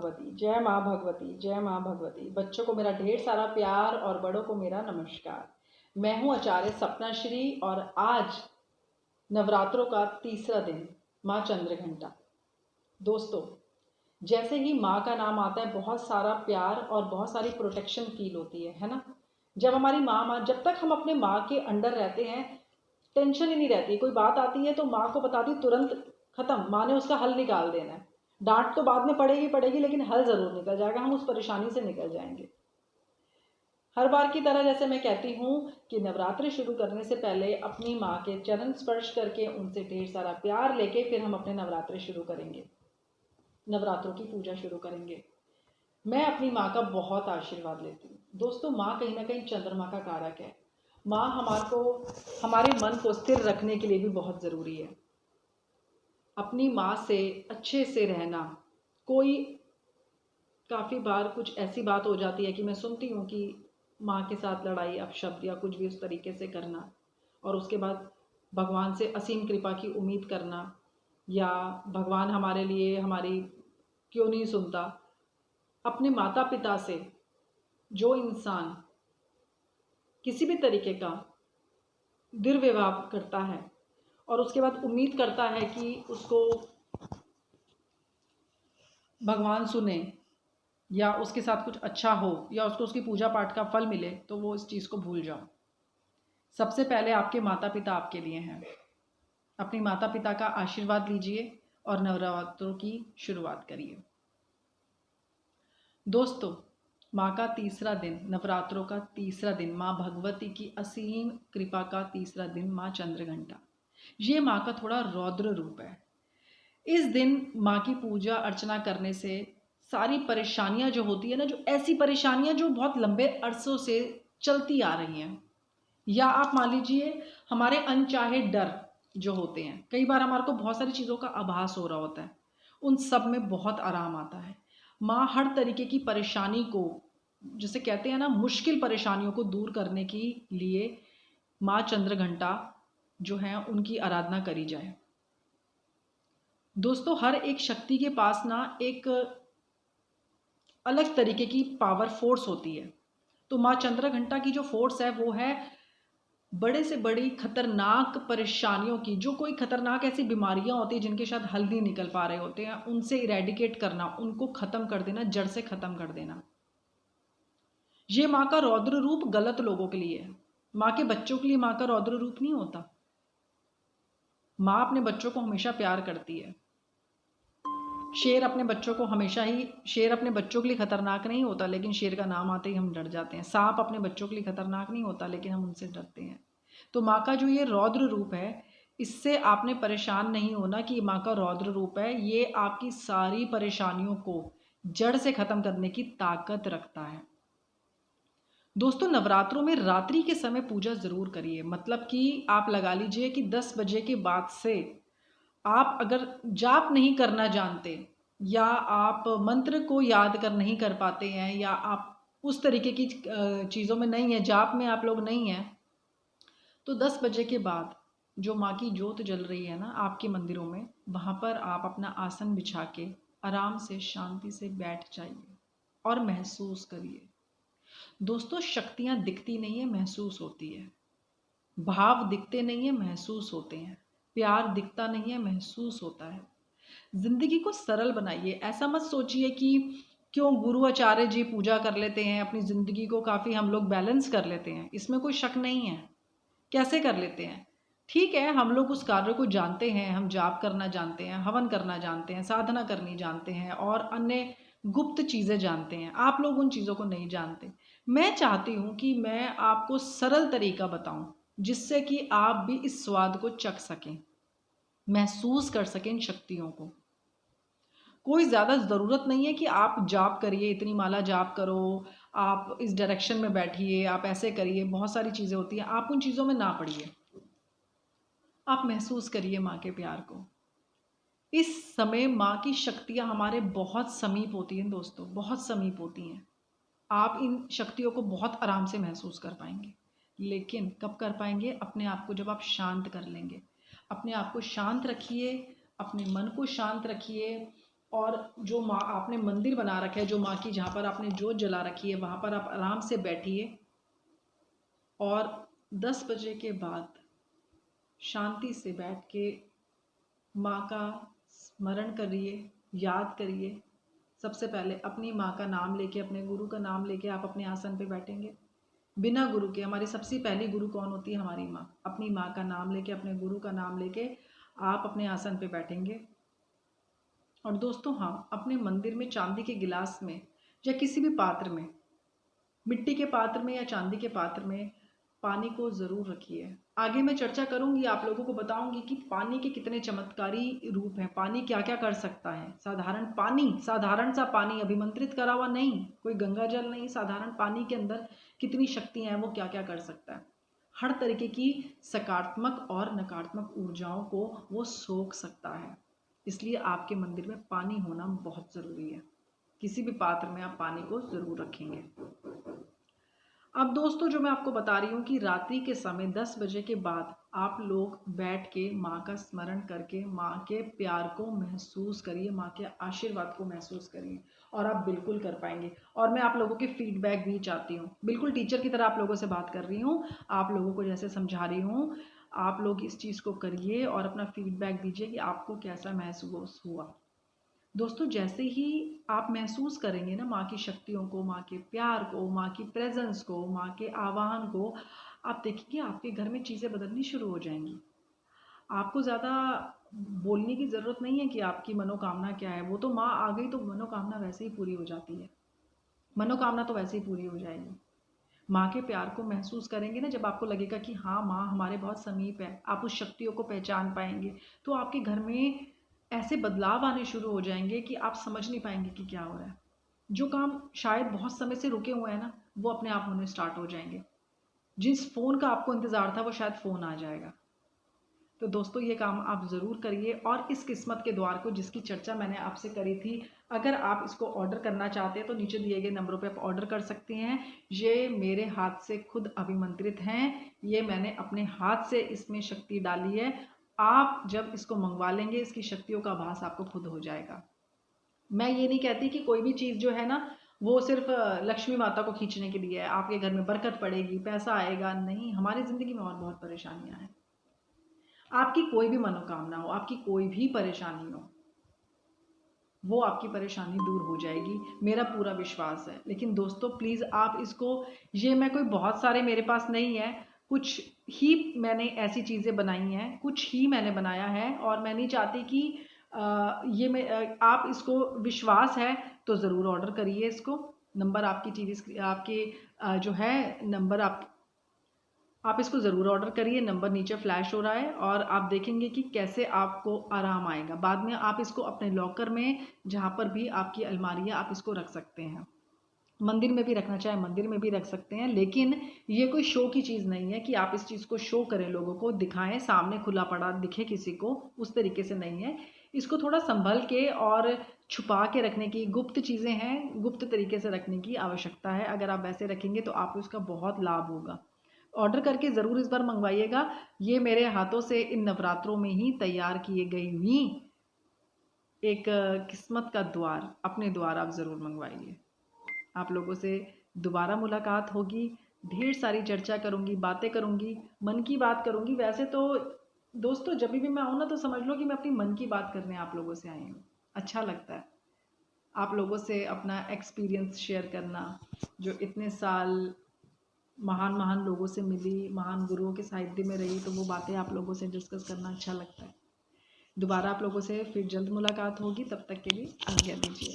भगवती, जय माँ भगवती, जय माँ भगवती। बच्चों को मेरा ढेर सारा प्यार और बड़ों को मेरा नमस्कार। मैं हूँ आचार्य सपना श्री और आज नवरात्रों का तीसरा दिन, माँ चंद्रघंटा। दोस्तों, जैसे ही माँ का नाम आता है बहुत सारा प्यार और बहुत सारी प्रोटेक्शन फील होती है ना। जब हमारी जब तक हम अपने माँ के अंडर रहते हैं टेंशन ही नहीं रहती। कोई बात आती है तो माँ को बता दी, तुरंत खत्म, माँ ने उसका हल निकाल देना है। डांट तो बाद में पड़ेगी पड़ेगी, लेकिन हल जरूर निकल जाएगा, हम उस परेशानी से निकल जाएंगे। हर बार की तरह जैसे मैं कहती हूँ कि नवरात्रि शुरू करने से पहले अपनी माँ के चरण स्पर्श करके उनसे ढेर सारा प्यार लेके फिर हम अपने नवरात्रि शुरू करेंगे, नवरात्रों की पूजा शुरू करेंगे। मैं अपनी माँ का बहुत आशीर्वाद लेती हूँ। दोस्तों, माँ कहीं ना कहीं चंद्रमा का कारक है। माँ हमारे मन को स्थिर रखने के लिए भी बहुत ज़रूरी है। अपनी माँ से अच्छे से रहना। काफ़ी बार कुछ ऐसी बात हो जाती है कि मैं सुनती हूँ कि माँ के साथ लड़ाई अपशब्द या कुछ भी उस तरीके से करना, और उसके बाद भगवान से असीम कृपा की उम्मीद करना, या भगवान हमारे लिए हमारी क्यों नहीं सुनता। अपने माता पिता से जो इंसान किसी भी तरीके का दुर्व्यवहार करता है और उसके बाद उम्मीद करता है कि उसको भगवान सुने या उसके साथ कुछ अच्छा हो या उसको उसकी पूजा पाठ का फल मिले, तो वो इस चीज़ को भूल जाओ। सबसे पहले आपके माता पिता आपके लिए हैं। अपने माता पिता का आशीर्वाद लीजिए और नवरात्रों की शुरुआत करिए। दोस्तों, माँ का तीसरा दिन, नवरात्रों का तीसरा दिन, माँ भगवती की असीम कृपा का तीसरा दिन, माँ चंद्रघंटा। ये माँ का थोड़ा रौद्र रूप है। इस दिन माँ की पूजा अर्चना करने से सारी परेशानियां जो होती है ना, जो ऐसी परेशानियां जो बहुत लंबे अरसों से चलती आ रही हैं, या आप मान लीजिए हमारे अनचाहे डर जो होते हैं, कई बार हमारे को बहुत सारी चीज़ों का आभास हो रहा होता है, उन सब में बहुत आराम आता है। माँ हर तरीके की परेशानी को, जिसे कहते हैं ना, मुश्किल परेशानियों को दूर करने के लिए माँ चंद्रघंटा जो है उनकी आराधना करी जाए। दोस्तों, हर एक शक्ति के पास ना एक अलग तरीके की पावर फोर्स होती है। तो माँ चंद्रघंटा की जो फोर्स है वो है बड़े से बड़ी खतरनाक परेशानियों की, जो कोई खतरनाक ऐसी बीमारियां होती हैं जिनके शायद हल नहीं निकल पा रहे होते हैं, उनसे इरेडिकेट करना, उनको खत्म कर देना, जड़ से खत्म कर देना। ये माँ का रौद्र रूप गलत लोगों के लिए है। माँ के बच्चों के लिए माँ का रौद्र रूप नहीं होता। माँ अपने बच्चों को हमेशा प्यार करती है। शेर अपने बच्चों के लिए खतरनाक नहीं होता, लेकिन शेर का नाम आते ही हम डर जाते हैं। सांप अपने बच्चों के लिए खतरनाक नहीं होता, लेकिन हम उनसे डरते हैं। तो माँ का जो ये रौद्र रूप है, इससे आपने परेशान नहीं होना कि माँ का रौद्र रूप है। ये आपकी सारी परेशानियों को जड़ से खत्म करने की ताकत रखता है। दोस्तों, नवरात्रों में रात्रि के समय पूजा जरूर करिए। मतलब कि आप लगा लीजिए कि 10 बजे के बाद से आप अगर जाप नहीं करना जानते, या आप मंत्र को याद कर नहीं कर पाते हैं, या आप उस तरीके की चीज़ों में नहीं है, जाप में आप लोग नहीं हैं, तो 10 बजे के बाद जो माँ की ज्योत जल रही है ना आपके मंदिरों में, वहाँ पर आप अपना आसन बिछा के आराम से शांति से बैठ जाइए और महसूस करिए। दोस्तों, शक्तियाँ दिखती नहीं है, महसूस होती है। भाव दिखते नहीं है, महसूस होते हैं। प्यार दिखता नहीं है, महसूस होता है। जिंदगी को सरल बनाइए। ऐसा मत सोचिए कि क्यों गुरु आचार्य जी पूजा कर लेते हैं, अपनी जिंदगी को काफ़ी हम लोग बैलेंस कर लेते हैं, इसमें कोई शक नहीं है। कैसे कर लेते हैं? ठीक है, हम लोग उस कार्य को जानते हैं, हम जाप करना जानते हैं, हवन करना जानते हैं, साधना करनी जानते हैं और अन्य गुप्त चीज़ें जानते हैं। आप लोग उन चीज़ों को नहीं जानते। मैं चाहती हूँ कि मैं आपको सरल तरीका बताऊं, जिससे कि आप भी इस स्वाद को चख सकें, महसूस कर सकें इन शक्तियों को। कोई ज़्यादा ज़रूरत नहीं है कि आप जाप करिए, इतनी माला जाप करो, आप इस डायरेक्शन में बैठिए, आप ऐसे करिए। बहुत सारी चीज़ें होती हैं, आप उन चीज़ों में ना पड़िए। आप महसूस करिए माँ के प्यार को। इस समय माँ की शक्तियाँ हमारे बहुत समीप होती हैं दोस्तों, बहुत समीप होती हैं। आप इन शक्तियों को बहुत आराम से महसूस कर पाएंगे। लेकिन कब कर पाएंगे? अपने आप को जब आप शांत कर लेंगे। अपने आप को शांत रखिए, अपने मन को शांत रखिए और जो माँ आपने मंदिर बना रखा है, जो माँ की जहाँ पर आपने जोत जला रखी है, वहाँ पर आप आराम से बैठिए और 10 बजे के बाद शांति से बैठ के माँ का स्मरण करिए, याद करिए। सबसे पहले अपनी माँ का नाम लेके, अपने गुरु का नाम लेके आप अपने आसन पे बैठेंगे। बिना गुरु के, हमारी सबसे पहली गुरु कौन होती है? हमारी माँ। अपनी माँ का नाम लेके, अपने गुरु का नाम लेके आप अपने आसन पे बैठेंगे। और दोस्तों हाँ, अपने मंदिर में चांदी के गिलास में या किसी भी पात्र में, मिट्टी के पात्र में या चांदी के पात्र में पानी को ज़रूर रखिए। आगे मैं चर्चा करूंगी, आप लोगों को बताऊंगी कि पानी के कितने चमत्कारी रूप हैं, पानी क्या क्या कर सकता है। साधारण पानी, साधारण सा पानी, अभिमंत्रित करा हुआ नहीं, कोई गंगा जल नहीं, साधारण पानी के अंदर कितनी शक्तियाँ हैं, वो क्या क्या कर सकता है। हर तरीके की सकारात्मक और नकारात्मक ऊर्जाओं को वो सोख सकता है। इसलिए आपके मंदिर में पानी होना बहुत ज़रूरी है। किसी भी पात्र में आप पानी को ज़रूर रखेंगे। अब दोस्तों जो मैं आपको बता रही हूँ कि रात्रि के समय 10 बजे के बाद आप लोग बैठ के माँ का स्मरण करके माँ के प्यार को महसूस करिए, माँ के आशीर्वाद को महसूस करिए और आप बिल्कुल कर पाएंगे। और मैं आप लोगों के फीडबैक भी चाहती हूँ, बिल्कुल टीचर की तरह आप लोगों से बात कर रही हूँ, आप लोगों को जैसे समझा रही हूँ, आप लोग इस चीज़ को करिए और अपना फीडबैक दीजिए कि आपको कैसा महसूस हुआ। दोस्तों जैसे ही आप महसूस करेंगे ना माँ की शक्तियों को, माँ के प्यार को, माँ की प्रेजेंस को, माँ के आवाहन को, आप देखेंगे आपके घर में चीज़ें बदलनी शुरू हो जाएंगी। आपको ज़्यादा बोलने की ज़रूरत नहीं है कि आपकी मनोकामना क्या है, वो तो माँ आ गई तो मनोकामना वैसे ही पूरी हो जाती है। मनोकामना तो वैसे ही पूरी हो जाएगी। माँ के प्यार को महसूस करेंगे ना, जब आपको लगेगा कि हाँ माँ हमारे बहुत समीप है, आप उस शक्तियों को पहचान पाएंगे, तो आपके घर में ऐसे बदलाव आने शुरू हो जाएंगे कि आप समझ नहीं पाएंगे कि क्या हो रहा है। जो काम शायद बहुत समय से रुके हुए हैं ना, वो अपने आप होने स्टार्ट हो जाएंगे। जिस फ़ोन का आपको इंतज़ार था वो शायद फ़ोन आ जाएगा। तो दोस्तों ये काम आप ज़रूर करिए। और इस किस्मत के द्वार को जिसकी चर्चा मैंने आपसे करी थी, अगर आप इसको ऑर्डर करना चाहते हैं तो नीचे दिए गए नंबरों पे आप ऑर्डर कर सकते हैं। ये मेरे हाथ से खुद अभिमंत्रित हैं, ये मैंने अपने हाथ से इसमें शक्ति डाली है। आप जब इसको मंगवा लेंगे, इसकी शक्तियों का आभास आपको खुद हो जाएगा। मैं ये नहीं कहती कि कोई भी चीज़ जो है ना वो सिर्फ लक्ष्मी माता को खींचने के लिए है, आपके घर में बरकत पड़ेगी, पैसा आएगा, नहीं। हमारी ज़िंदगी में और बहुत परेशानियां हैं। आपकी कोई भी मनोकामना हो, आपकी कोई भी परेशानी हो, वो आपकी परेशानी दूर हो जाएगी, मेरा पूरा विश्वास है। लेकिन दोस्तों प्लीज़ आप इसको, ये मैं कोई बहुत सारे मेरे पास नहीं है, कुछ ही मैंने ऐसी चीज़ें बनाई हैं, कुछ ही मैंने बनाया है। और मैं नहीं चाहती कि आप इसको, विश्वास है तो ज़रूर ऑर्डर करिए इसको। नंबर आपकी टीवी, आपके जो है नंबर, आप इसको ज़रूर ऑर्डर करिए। नंबर नीचे फ्लैश हो रहा है और आप देखेंगे कि कैसे आपको आराम आएगा। बाद में आप इसको अपने लॉकर में, जहाँ पर भी आपकी अलमारी है, आप इसको रख सकते हैं। मंदिर में भी रखना चाहे मंदिर में भी रख सकते हैं। लेकिन ये कोई शो की चीज़ नहीं है कि आप इस चीज़ को शो करें, लोगों को दिखाएं, सामने खुला पड़ा दिखे किसी को, उस तरीके से नहीं है। इसको थोड़ा संभल के और छुपा के रखने की, गुप्त चीज़ें हैं, गुप्त तरीके से रखने की आवश्यकता है। अगर आप वैसे रखेंगे तो आपको इसका बहुत लाभ होगा। ऑर्डर करके ज़रूर इस बार मंगवाइएगा। ये मेरे हाथों से इन नवरात्रों में ही तैयार किए गई हुई एक किस्मत का द्वार, अपने द्वार आप ज़रूर मंगवाइए। आप लोगों से दोबारा मुलाकात होगी, ढेर सारी चर्चा करूँगी, बातें करूँगी, मन की बात करूँगी। वैसे तो दोस्तों जब भी मैं आऊँ ना तो समझ लो कि मैं अपनी मन की बात करने आप लोगों से आई हूँ। अच्छा लगता है आप लोगों से अपना एक्सपीरियंस शेयर करना, जो इतने साल महान महान लोगों से मिली, महान गुरुओं के साहित्य में रही, तो वो बातें आप लोगों से डिस्कस करना अच्छा लगता है। दोबारा आप लोगों से फिर जल्द मुलाकात होगी, तब तक के लिए आज्ञा दीजिए।